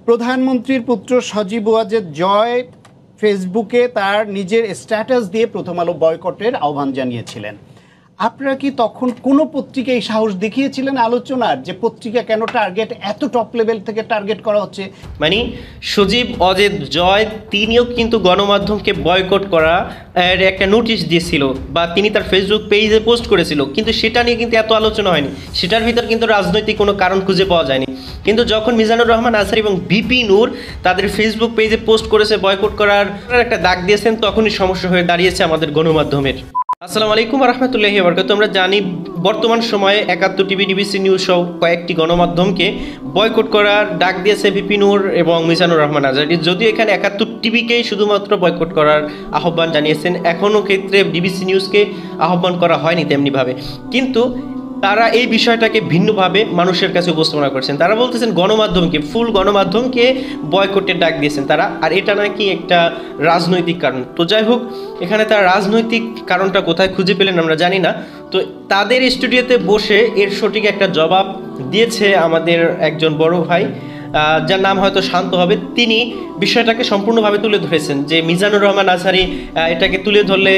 প্রধানমন্ত্রীর পুত্র সজীব ওয়াজেদ জয় ফেসবুকে তার নিজের স্ট্যাটাস দিয়ে প্রথম আলো বয়কটের আহ্বান জানিয়েছিলেন। আপনারা কি তখন কোনো পত্রিকায় সাহস দেখিয়েছিলেন আলোচনার যে পত্রিকা কেন টার্গেট এত টপ লেভেল থেকে টার্গেট করা হচ্ছে? মানে সজীব অজেদ জয় তিনিও কিন্তু গণমাধ্যমকে বয়কট করা একটা নোটিশ দিয়েছিল বা তিনি তার ফেসবুক পেজে পোস্ট করেছিল, কিন্তু সেটা নিয়ে কিন্তু এত আলোচনা হয়নি। সেটার ভিতর কিন্তু রাজনৈতিক কোনো কারণ খুঁজে পাওয়া যায়নি। কিন্তু যখন মিজানুর রহমান আজহারী এবং ভিপি নূর তাদের ফেসবুক পেজে পোস্ট করেছে বয়কট করার একটা ডাক দিয়েছেন, তখনই সমস্যা হয়ে দাঁড়িয়েছে আমাদের গণমাধ্যমের। আসসালামু আলাইকুম রহমতুল্লাহি বারাকাতুহু। আমরা জানি বর্তমান সময়ে ৭১ টিভি, ডিবিসি নিউজ সহ কয়েকটি গণমাধ্যমকে বয়কট করার ডাক দিয়েছে ভিপি নূর এবং মিজানুর রহমান আজহারী। যদিও এখানে ৭১ টিভিকেই শুধুমাত্র বয়কট করার আহ্বান জানিয়েছেন, এখনও ক্ষেত্রে ডিবিসি নিউজকে আহ্বান করা হয়নি তেমনিভাবে। কিন্তু তারা এই বিষয়টাকে ভিন্নভাবে মানুষের কাছে উপস্থাপনা করছেন। তারা বলতেছেন গণমাধ্যমকে, ফুল গণমাধ্যমকে বয়কটের ডাক দিয়েছেন তারা, আর এটা নাকি একটা রাজনৈতিক কারণ। তো যাই হোক, এখানে তারা রাজনৈতিক কারণটা কোথায় খুঁজে পেলেন আমরা জানি না। তো তাদের স্টুডিওতে বসে এর সঠিক একটা জবাব দিয়েছে আমাদের একজন বড় ভাই, যার নাম হয়তো শান্ত হবে। তিনি বিষয়টাকে সম্পূর্ণভাবে তুলে ধরেছেন যে মিজানুর রহমান আজহারী এটাকে তুলে ধরলে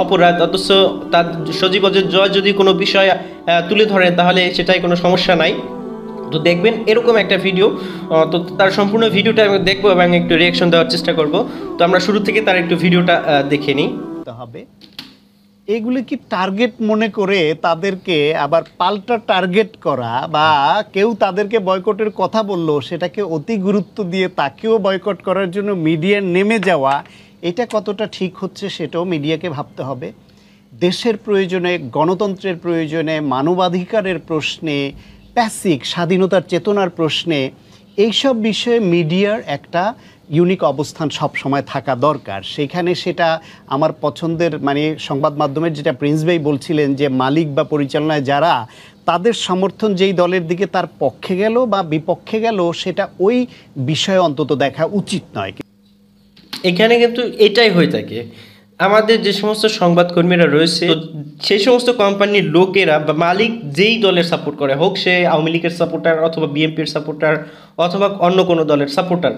অপরাধ, অথচ তার সজীব ওয়াজেদ জয় যদি কোনো বিষয় তুলে ধরেন তাহলে সেটাই কোনো সমস্যা নাই। তো দেখবেন এরকম একটা ভিডিও, তো তার সম্পূর্ণ ভিডিওটা আমি দেখবো এবং একটু রিয়াকশন দেওয়ার চেষ্টা করব। তো আমরা শুরু থেকে তার একটু ভিডিওটা দেখে নিই। হবে এগুলি কি টার্গেট মনে করে তাদেরকে আবার পাল্টা টার্গেট করা, বা কেউ তাদেরকে বয়কটের কথা বললো সেটাকে অতি গুরুত্ব দিয়ে তাকেও বয়কট করার জন্য মিডিয়া নেমে যাওয়া, এটা কতটা ঠিক হচ্ছে সেটাও মিডিয়াকে ভাবতে হবে। দেশের প্রয়োজনে, গণতন্ত্রের প্রয়োজনে, মানবাধিকারের প্রশ্নে, প্যাসিক স্বাধীনতার চেতনার প্রশ্নে, এইসব বিষয়ে মিডিয়ার একটা ইউনিক অবস্থান সব সময় থাকা দরকার। সেখানে সেটা আমার পছন্দের সংবাদ মাধ্যমের যেটা প্রিন্স ভাই বলছিলেন যে মালিক বা পরিচালনায় যারা, তাদের সমর্থন যেই দলের দিকে তার পক্ষে গেল বা বিপক্ষে গেল, সেটা ওই বিষয়ে অন্তত দেখা উচিত নয়। এখানে কিন্তু এটাই হয়ে থাকে, আমাদের যে সমস্ত সংবাদকর্মীরা রয়েছে সেই সমস্ত কোম্পানির লোকেরা বা মালিক যেই দলের সাপোর্ট করে, হোক সে আওয়ামী লীগের সাপোর্টার অথবা বিএনপির সাপোর্টার অথবা অন্য কোনো দলের সাপোর্টার,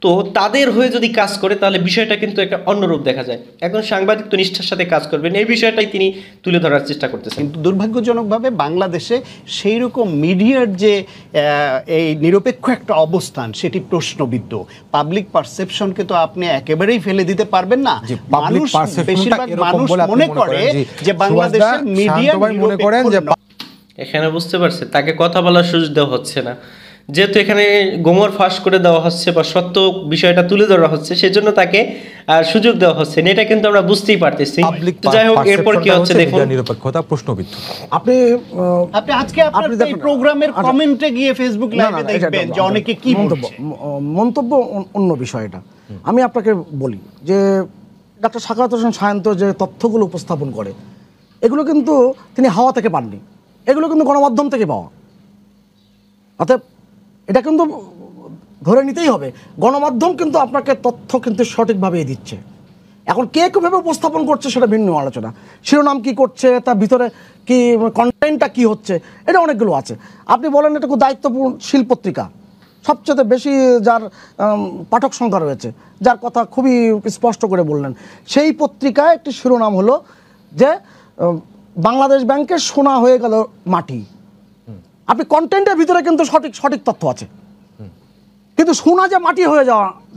তো তাদের হয়ে যদি কাজ করে তাহলে বিষয়টা কিন্তু একটা অন্যরূপ দেখা যায়। এখন সাংবাদিক তো নিষ্ঠার সাথে কাজ করবেন, এই বিষয়টাই তিনি তুলে ধরার চেষ্টা করতেছেন। কিন্তু দুর্ভাগ্যজনকভাবে বাংলাদেশে সেই রকম মিডিয়ার যে এই নিরপেক্ষ একটা অবস্থান, সেটি প্রশ্নবিদ্ধ। পাবলিক পারসেপশনকে তো আপনি একেবারেই ফেলে দিতে পারবেন না। বেশিরভাগ মানুষ মনে করে যে বাংলাদেশের মিডিয়া মনে করেন যে, এখানে বুঝতে পারছে তাকে কথা বলার সুযোগ দেওয়া হচ্ছে না, যেহেতু এখানে গোমর ফাঁস করে দেওয়া হচ্ছে বা সত্য বিষয়টা তুলে ধরা হচ্ছে, সেজন্য তাকে সুযোগ দেওয়া হচ্ছে না, এটা কিন্তু আমরা বুঝতেই পারতেছি। যাই হোক, এরপর কি হচ্ছে দেখুন। নিরপেক্ষতা প্রশ্নবিদ্ধ। আপনি আজকে আপনার এই প্রোগ্রামের কমেন্টে গিয়ে ফেসবুক লাইভে দেখবেন যে অনেকে কি মন্তব্য অন্য বিষয়। এটা আমি আপনাকে বলি যে ডক্টর সাখাওয়াত হোসেন সায়ন্ত যে তথ্যগুলো উপস্থাপন করে, এগুলো কিন্তু তিনি হাওয়া থেকে পাননি, এগুলো কিন্তু গণমাধ্যম থেকে পাওয়া। অর্থাৎ এটা কিন্তু ধরে নিতেই হবে, গণমাধ্যম কিন্তু আপনাকে তথ্য কিন্তু সঠিকভাবে দিচ্ছে। এখন কে কীভাবে উপস্থাপন করছে সেটা ভিন্ন আলোচনা। শিরোনাম কি করছে, তার ভিতরে কি কন্টেন্টটা কি হচ্ছে, এটা অনেকগুলো আছে। আপনি বলেন এটা খুব দায়িত্বশীল পত্রিকা, সবচেয়ে বেশি যার পাঠক সংখ্যা রয়েছে, যার কথা খুবই স্পষ্ট করে বললেন, সেই পত্রিকায় একটি শিরোনাম হলো যে বাংলাদেশ ব্যাংকের সোনা হয়ে গেল মাটি। আপনি কন্টেন্টের ভিতরে কিন্তু সঠিক তথ্য আছে, কিন্তু সোনা যে মাটি হয়ে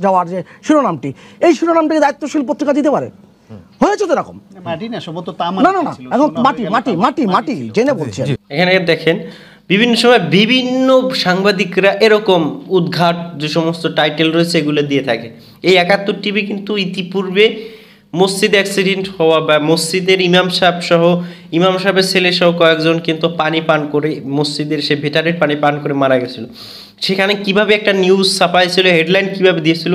যাওয়ার যে শিরোনামটি, এই শিরোনামটিকে দায়িত্বশীল পত্রিকা দিতে পারে? হয়েছে তো এরকম? না, এখন মাটি জেনে বলছি। এখানে দেখেন বিভিন্ন সময় বিভিন্ন সাংবাদিকরা এরকম উদ্ঘাট যে সমস্ত টাইটেল রয়েছে এগুলো দিয়ে থাকে। এই ৭১ টিভি কিন্তু ইতিপূর্বে মসজিদ অ্যাক্সিডেন্ট হওয়া বা মসজিদের ইমাম সাহেবের ছেলে সহ কয়েকজন কিন্তু পানি পান করে, মসজিদের সে ভেটারের পানি পান করে মারা গেছিল। সেখানে কিভাবে একটা নিউজ ছাপাইছিল, হেডলাইন কিভাবে দিয়েছিল,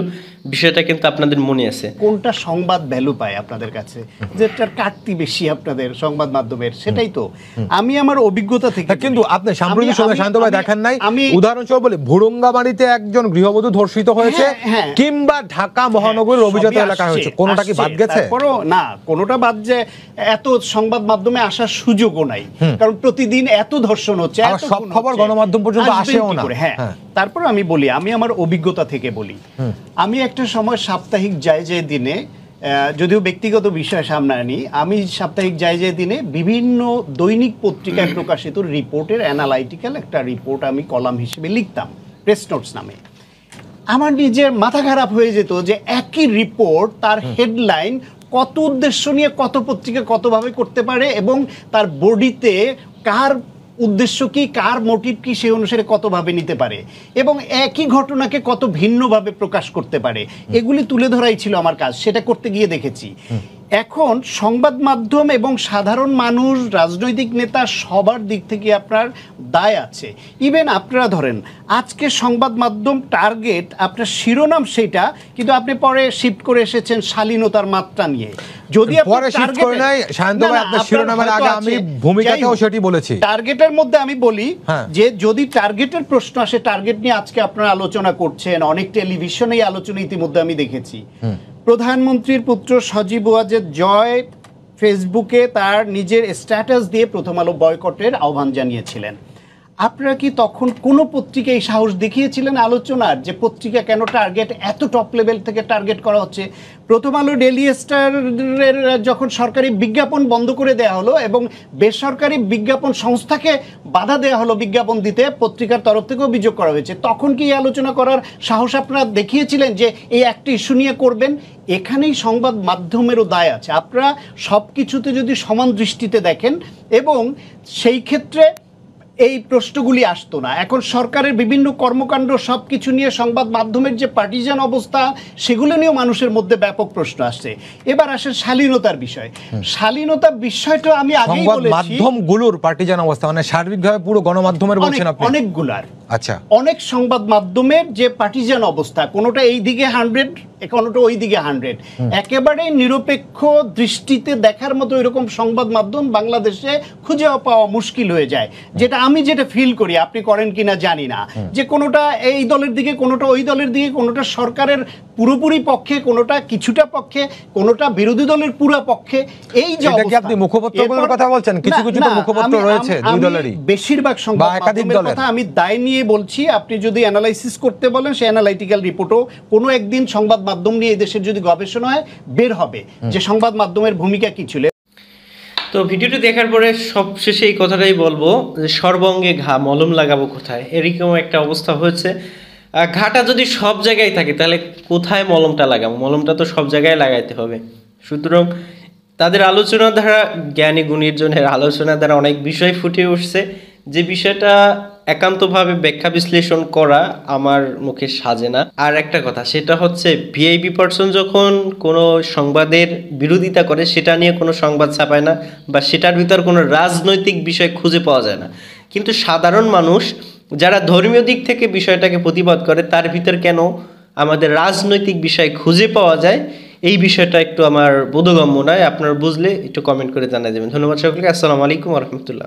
বিষয়টা কিন্তু আপনাদের মনে আছে। কোনটা সংবাদ ভ্যালু পায় আপনাদের কাছে, যেটার কাটতি বেশি আপনাদের সংবাদ মাধ্যমের, সেটাই তো। আমি আমার অভিজ্ঞতা থেকে কিন্তু আপনি সাম্প্রতিক সময় শান্ত ভাই দেখেন নাই, আমি উদাহরণস্বরূপ বলি ভুরুঙ্গাবাড়িতে একজন গৃহবধূ ধর্ষিত হয়েছে, হ্যাঁ। কিংবা ঢাকা মহানগরীর অভিজাত এলাকায় হয়েছে, কোনোটা কি বাদ গেছে? তারপরও না, কোনোটা বাদ যে এত সংবাদ মাধ্যমে আসার সুযোগও নাই, কারণ প্রতিদিন এত ধর্ষণ হচ্ছে, আবার এত সব খুন খবর হচ্ছে, গণমাধ্যম পর্যন্ত আসবেন আসেও কি না। করে? হ্যাঁ, হ্যাঁ। তারপর আমি বলি, আমি আমার অভিজ্ঞতা থেকে বলি। আমি একটা সময় সাপ্তাহিক যায় দিনে, যদিও ব্যক্তিগত বিষয় সামনে আনি, আমি সাপ্তাহিক যায় দিনে বিভিন্ন দৈনিক পত্রিকায় প্রকাশিত রিপোর্টের অ্যানালাইটিক্যাল একটা রিপোর্ট আমি কলাম হিসেবে লিখতাম, প্রেস নোটস নামে। আমার নিজের মাথা খারাপ হয়ে যেত যে একই রিপোর্ট, তার হেডলাইন কত উদ্দেশ্য নিয়ে কত পত্রিকা কতভাবে করতে পারে, এবং তার বডিতে কার উদ্দেশ্য কি, কার মোটিভ কি, সেই অনুসারে কতভাবে নিতে পারে, এবং একই ঘটনাকে কত ভিন্নভাবে প্রকাশ করতে পারে, এগুলি তুলে ধরাই ছিল আমার কাজ। সেটা করতে গিয়ে দেখেছি এখন সংবাদ মাধ্যম এবং সাধারণ মানুষ, রাজনৈতিক নেতা, সবার দিক থেকে আপনার দায় আছে। ইভেন আপনারা ধরেন আজকে সংবাদ মাধ্যম টার্গেট, আপনার শিরোনাম সেটা, কিন্তু আপনি পরে শিফট করে এসেছেন শালীনতার মাত্রা নিয়ে। যদি পরে শিফট করে নাই শান্ত ভাই, আপনার শিরোনামের আগে আমি ভূমিকাতেও সেটি বলেছি। টার্গেটের মধ্যে আমি বলি যে যদি টার্গেটের প্রশ্ন আসে, টার্গেট নিয়ে আজকে আপনারা আলোচনা করছেন, অনেক টেলিভিশনেই আলোচনা ইতিমধ্যে আমি দেখেছি। প্রধানমন্ত্রীর পুত্র সজীব ওয়াজেদ জয় ফেসবুকে তার নিজের স্ট্যাটাস দিয়ে প্রথম আলো বয়কটের আহ্বান জানিয়েছিলেন। আপনারা কি তখন কোনো পত্রিকায় সাহস দেখিয়েছিলেন আলোচনার, যে পত্রিকা কেন টার্গেট, এত টপ লেভেল থেকে টার্গেট করা হচ্ছে? প্রথম আলো, ডেইলি স্টারের যখন সরকারি বিজ্ঞাপন বন্ধ করে দেওয়া হলো এবং বেসরকারি বিজ্ঞাপন সংস্থাকে বাধা দেওয়া হলো বিজ্ঞাপন দিতে, পত্রিকার তরফ থেকে অভিযোগ করা হয়েছে, তখন কি এই আলোচনা করার সাহস আপনারা দেখিয়েছিলেন যে এই একটা ইস্যু নিয়ে করবেন? এখানেই সংবাদ মাধ্যমেরও দায় আছে। আপনারা সব কিছুতে যদি সমান দৃষ্টিতে দেখেন, এবং সেই ক্ষেত্রে এই প্রশ্নগুলি আসতো না। এখন সরকারের বিভিন্ন কর্মকাণ্ড সব কিছু নিয়ে সংবাদ মাধ্যমের যে পার্টিজান অবস্থা, সেগুলো নিয়েও মানুষের মধ্যে ব্যাপক প্রশ্ন আসছে। এবার আসে শালীনতার বিষয়। শালীনতার বিষয়টা আমি আগেই বলেছি, মাধ্যমগুলোর পার্টিজান অবস্থা মানে সার্বিকভাবে পুরো গণমাধ্যমের বলছেন আপনি? অনেকগুলার, আচ্ছা, অনেক সংবাদ মাধ্যমের যে পার্টিজান অবস্থা, কোনোটা এই দিকে 100, কোনোটা ওই দিকে 100, একেবারে নিরপেক্ষ দৃষ্টিতে দেখার মতো এরকম সংবাদ মাধ্যম বাংলাদেশে খুঁজে পাওয়া মুশকিল হয়ে যায়। আমি যেটা ফিল করি, আপনি করেন কিনা জানি না, যে কোনোটা এই দলের দিকে, কোনোটা ওই দলের দিকে, কোনোটা সরকারের পুরোপুরি পক্ষে, কোনোটা কিছুটা পক্ষে, কোনোটা বিরোধী দলের পুরো পক্ষে। এই যে অবস্থা, আপনি মুখপত্রগুলোর কথা বলছেন, কিছু কিছু তো মুখপত্র রয়েছে দুই দলেরই, বেশিরভাগ সংবাদ মাধ্যমের কথা আমি দায় নিয়ে বলছি। আপনি যদি অ্যানালাইসিস করতে বলেন, সেই অ্যানালাইটিক্যাল রিপোর্টও কোনো একদিন সংবাদ মাধ্যম নিয়ে এই দেশের যদি গবেষণা হয়, বের হবে যে সংবাদ মাধ্যমের ভূমিকা কি ছিল। তো ভিডিওটি দেখার পরে সবশেষে এই কথাটাই বলবো যে সর্বঙ্গে ঘা, মলম লাগাবো কোথায়, এরকম একটা অবস্থা হয়েছে। ঘাটা যদি সব জায়গায় থাকে, তাহলে কোথায় মলমটা লাগাবো? মলমটা তো সব জায়গায় লাগাইতে হবে। সুতরাং তাদের আলোচনা দ্বারা, জ্ঞানী গুণীর জনের আলোচনা দ্বারা অনেক বিষয় ফুটে উঠছে, যে বিষয়টা একান্তভাবে ব্যাখ্যা বিশ্লেষণ করা আমার মুখে সাজে না। আর একটা কথা, সেটা হচ্ছে ভিআইপি পারসন যখন কোনো সংবাদের বিরোধিতা করে, সেটা নিয়ে কোনো সংবাদ ছাপায় না, বা সেটার ভিতর কোনো রাজনৈতিক বিষয় খুঁজে পাওয়া যায় না। কিন্তু সাধারণ মানুষ যারা ধর্মীয় দিক থেকে বিষয়টাকে প্রতিবাদ করে, তার ভিতর কেন আমাদের রাজনৈতিক বিষয় খুঁজে পাওয়া যায়, এই বিষয়টা একটু আমার বোধগম্য নয়। আপনারা বুঝলে একটু কমেন্ট করে জানিয়ে দেবেন। ধন্যবাদ সকলকে। আসসালামু আলাইকুম ওয়া রাহমাতুল্লাহ।